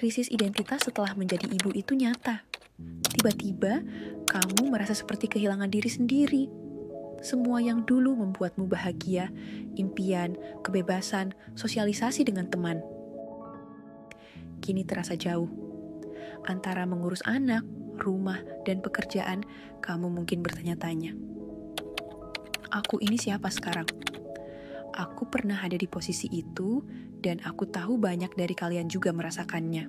Krisis identitas setelah menjadi ibu itu nyata. Tiba-tiba, kamu merasa seperti kehilangan diri sendiri. Semua yang dulu membuatmu bahagia, impian, kebebasan, sosialisasi dengan teman, kini terasa jauh. Antara mengurus anak, rumah, dan pekerjaan, kamu mungkin bertanya-tanya, aku ini siapa sekarang? Aku pernah ada di posisi itu, dan aku tahu banyak dari kalian juga merasakannya.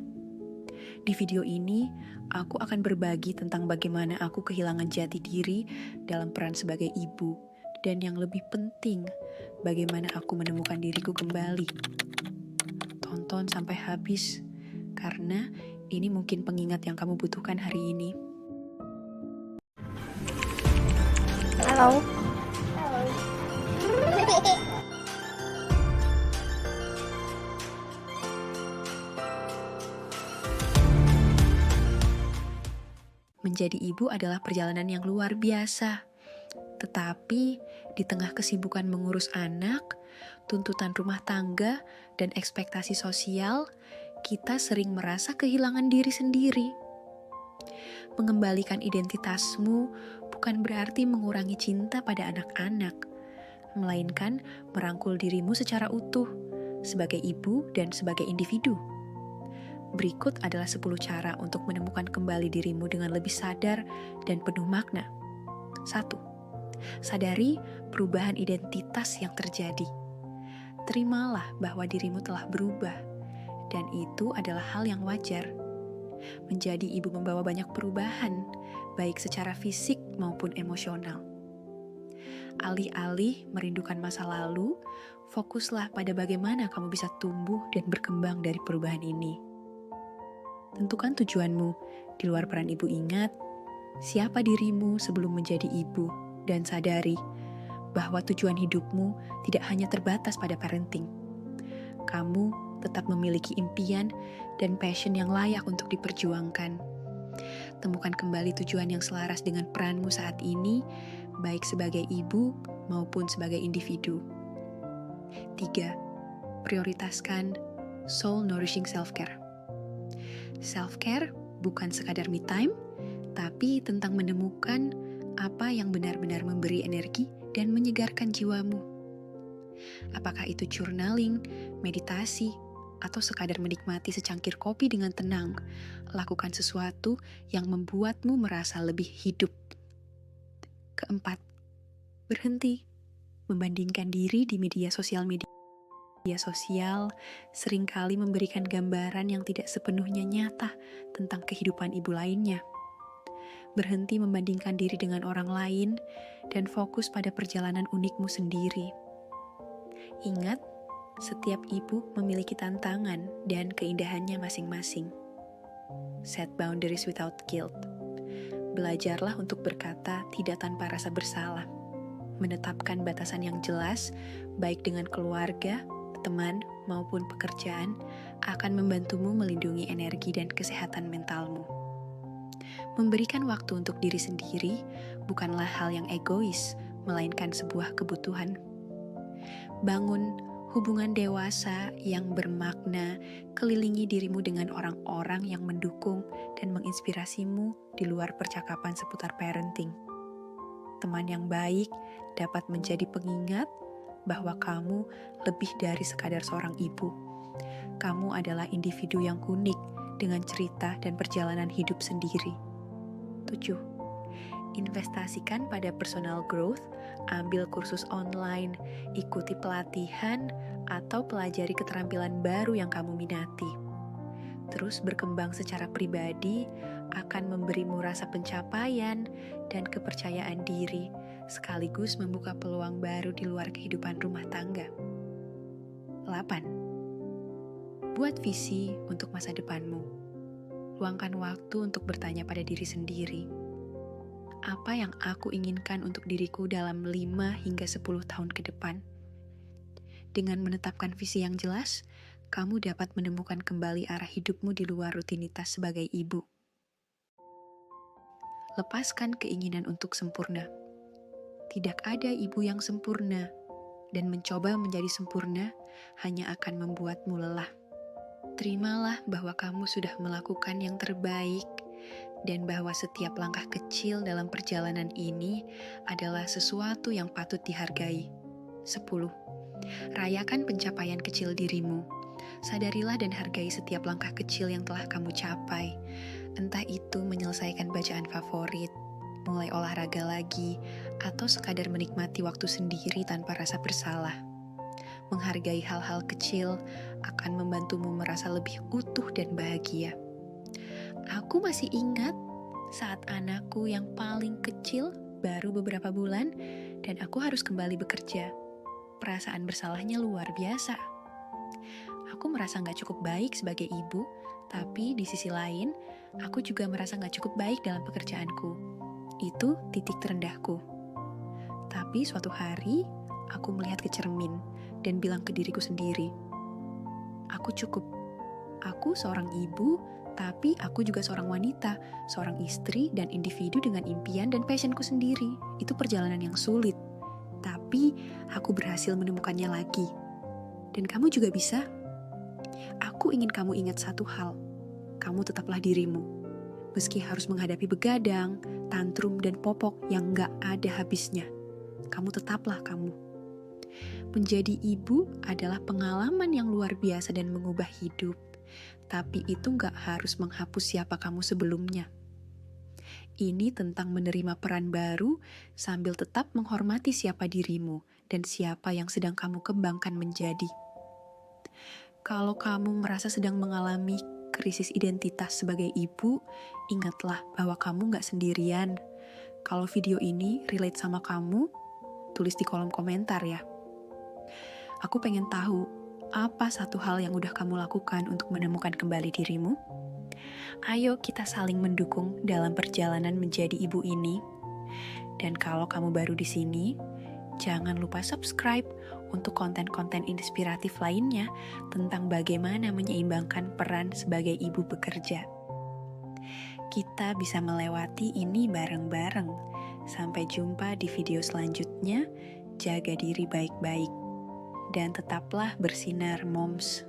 Di video ini, aku akan berbagi tentang bagaimana aku kehilangan jati diri dalam peran sebagai ibu, dan yang lebih penting, bagaimana aku menemukan diriku kembali. Tonton sampai habis, karena ini mungkin pengingat yang kamu butuhkan hari ini. Halo. Menjadi ibu adalah perjalanan yang luar biasa. Tetapi di tengah kesibukan mengurus anak, tuntutan rumah tangga, dan ekspektasi sosial, kita sering merasa kehilangan diri sendiri. Mengembalikan identitasmu bukan berarti mengurangi cinta pada anak-anak, melainkan merangkul dirimu secara utuh, sebagai ibu dan sebagai individu. Berikut adalah 10 cara untuk menemukan kembali dirimu dengan lebih sadar dan penuh makna. 1. Sadari perubahan identitas yang terjadi. Terimalah bahwa dirimu telah berubah, dan itu adalah hal yang wajar. Menjadi ibu membawa banyak perubahan, baik secara fisik maupun emosional. Alih-alih merindukan masa lalu, fokuslah pada bagaimana kamu bisa tumbuh dan berkembang dari perubahan ini. Tentukan tujuanmu. Di luar peran ibu, ingat siapa dirimu sebelum menjadi ibu, dan sadari bahwa tujuan hidupmu tidak hanya terbatas pada parenting. Kamu tetap memiliki impian dan passion yang layak untuk diperjuangkan. Temukan kembali tujuan yang selaras dengan peranmu saat ini, baik sebagai ibu maupun sebagai individu. 3. Prioritaskan soul nourishing self-care. Self-care bukan sekadar me time, tapi tentang menemukan apa yang benar-benar memberi energi dan menyegarkan jiwamu. Apakah itu journaling, meditasi, atau sekadar menikmati secangkir kopi dengan tenang, lakukan sesuatu yang membuatmu merasa lebih hidup. 4. Berhenti membandingkan diri di media sosial. Media sosial seringkali memberikan gambaran yang tidak sepenuhnya nyata tentang kehidupan ibu lainnya. Berhenti membandingkan diri dengan orang lain dan fokus pada perjalanan unikmu sendiri. Ingat, setiap ibu memiliki tantangan dan keindahannya masing-masing. Set boundaries without guilt. Belajarlah untuk berkata tidak tanpa rasa bersalah. Menetapkan batasan yang jelas, baik dengan keluarga, teman, maupun pekerjaan, akan membantumu melindungi energi dan kesehatan mentalmu. Memberikan waktu untuk diri sendiri bukanlah hal yang egois, melainkan sebuah kebutuhan. Bangun hubungan dewasa yang bermakna, kelilingi dirimu dengan orang-orang yang mendukung dan menginspirasimu di luar percakapan seputar parenting. Teman yang baik dapat menjadi pengingat bahwa kamu lebih dari sekadar seorang ibu. Kamu adalah individu yang unik dengan cerita dan perjalanan hidup sendiri. 7. Investasikan pada personal growth, ambil kursus online, ikuti pelatihan, atau pelajari keterampilan baru yang kamu minati. Terus berkembang secara pribadi akan memberimu rasa pencapaian dan kepercayaan diri, sekaligus membuka peluang baru di luar kehidupan rumah tangga. 8. Buat visi untuk masa depanmu. Luangkan waktu untuk bertanya pada diri sendiri. Apa yang aku inginkan untuk diriku dalam 5 hingga 10 tahun ke depan? Dengan menetapkan visi yang jelas, kamu dapat menemukan kembali arah hidupmu di luar rutinitas sebagai ibu. Lepaskan keinginan untuk sempurna. Tidak ada ibu yang sempurna, dan mencoba menjadi sempurna hanya akan membuatmu lelah. Terimalah bahwa kamu sudah melakukan yang terbaik dan bahwa setiap langkah kecil dalam perjalanan ini adalah sesuatu yang patut dihargai. 10. Rayakan pencapaian kecil dirimu. Sadarilah dan hargai setiap langkah kecil yang telah kamu capai. Entah itu menyelesaikan bacaan favorit, mulai olahraga lagi, atau sekadar menikmati waktu sendiri tanpa rasa bersalah. Menghargai hal-hal kecil akan membantumu merasa lebih utuh dan bahagia. Aku masih ingat saat anakku yang paling kecil baru beberapa bulan dan aku harus kembali bekerja. Perasaan bersalahnya luar biasa. Aku merasa gak cukup baik sebagai ibu, tapi di sisi lain, aku juga merasa gak cukup baik dalam pekerjaanku. Itu titik terendahku. Tapi suatu hari, aku melihat ke cermin dan bilang ke diriku sendiri, aku cukup. Aku seorang ibu, tapi aku juga seorang wanita, seorang istri dan individu dengan impian dan passionku sendiri. Itu perjalanan yang sulit, tapi aku berhasil menemukannya lagi. Dan kamu juga bisa. Aku ingin kamu ingat satu hal, kamu tetaplah dirimu. Meski harus menghadapi begadang, tantrum dan popok yang gak ada habisnya, kamu tetaplah kamu. Menjadi ibu adalah pengalaman yang luar biasa dan mengubah hidup. Tapi itu gak harus menghapus siapa kamu sebelumnya. Ini tentang menerima peran baru sambil tetap menghormati siapa dirimu dan siapa yang sedang kamu kembangkan menjadi. Kalau kamu merasa sedang mengalami krisis identitas sebagai ibu, ingatlah bahwa kamu gak sendirian. Kalau video ini relate sama kamu, tulis di kolom komentar ya. Aku pengen tahu, apa satu hal yang udah kamu lakukan untuk menemukan kembali dirimu? Ayo kita saling mendukung dalam perjalanan menjadi ibu ini. Dan kalau kamu baru di sini, jangan lupa subscribe untuk konten-konten inspiratif lainnya tentang bagaimana menyeimbangkan peran sebagai ibu bekerja. Kita bisa melewati ini bareng-bareng. Sampai jumpa di video selanjutnya. Jaga diri baik-baik. Dan tetaplah bersinar, moms.